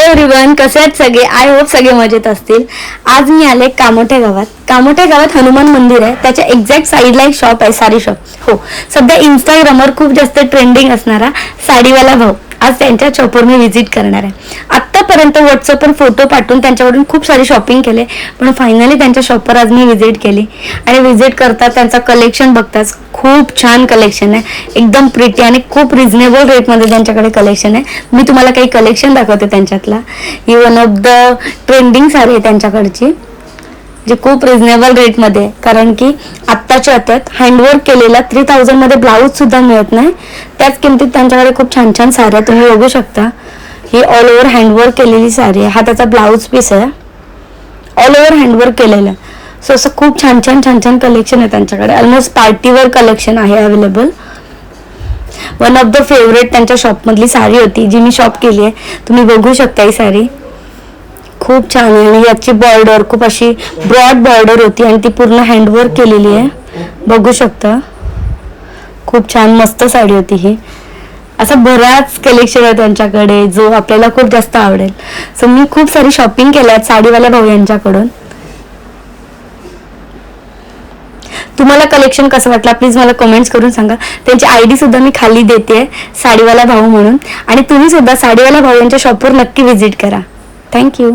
Everyone, कसे आहेत सगळे? आय होप सगळे मजेत असतील. आज मी आले कामोठे गावात. कामोठे गावात हनुमान मंदिर आहे, त्याच्या एक्झॅक्ट साईडला एक शॉप आहे, साडी शॉप. हो, सध्या इंस्टाग्रामवर खूप जास्त ट्रेंडिंग असणारा साडीवाला भाऊ. आज त्यांच्या शॉपवर मी व्हिजिट करणार आहे. आत्तापर्यंत व्हॉट्सअपवर फोटो पाठवून त्यांच्याकडून खूप सारी शॉपिंग केले, पण फायनली त्यांच्या शॉपवर आज मी व्हिजिट केली. आणि व्हिजिट करता त्यांचं कलेक्शन बघताच खूप छान कलेक्शन आहे, एकदम प्रिटी आणि खूप रिझनेबल रेटमध्ये त्यांच्याकडे कलेक्शन आहे. मी तुम्हाला काही कलेक्शन दाखवते त्यांच्यातला. ही one of the trending sari आहे त्यांच्याकडची, जे खूप रिझनेबल रेटमध्ये आहे. कारण की आत्ताच्या आत्यात हँडवर्क केलेला 3000 मध्ये ब्लाऊज सुद्धा मिळत नाही. त्याच किमतीत त्यांच्याकडे खूप छान छान साड्या तुम्ही बघू शकता. ही ऑल ओव्हर हँडवर्क केलेली साडी आहे. हा त्याचा ब्लाऊज पीस आहे, ऑल ओव्हर हँडवर्क केलेलं. सो असं खूप छान छान छान छान कलेक्शन आहे त्यांच्याकडे. ऑलमोस्ट पार्टीवर कलेक्शन आहे available. One of the favourite त्यांच्या शॉपमधली साडी होती, जी मी शॉप केली आहे. तुम्ही बघू शकता ही साडी खूप छान आहे. आणि याची बॉर्डर खूप अशी ब्रॉड बॉर्डर होती आणि ती पूर्ण हँडवर्क केलेली आहे, बघू शकता. खूप छान मस्त साडी होती ही. असं बराच कलेक्शन आहे त्यांच्याकडे जो आपल्याला खूप जास्त आवडेल. सो मी खूप सारी शॉपिंग केल्या साडीवाल्या भाऊ यांच्याकडून. तुम्हाला कलेक्शन कसं वाटलं प्लीज मला कमेंट्स करून सांगा. त्यांची ID सुद्धा मी खाली देते, साडीवाला भाऊ म्हणून. आणि तुम्ही सुद्धा साडीवाला भाऊ यांच्या शॉपवर नक्की व्हिजिट करा. थँक्यू.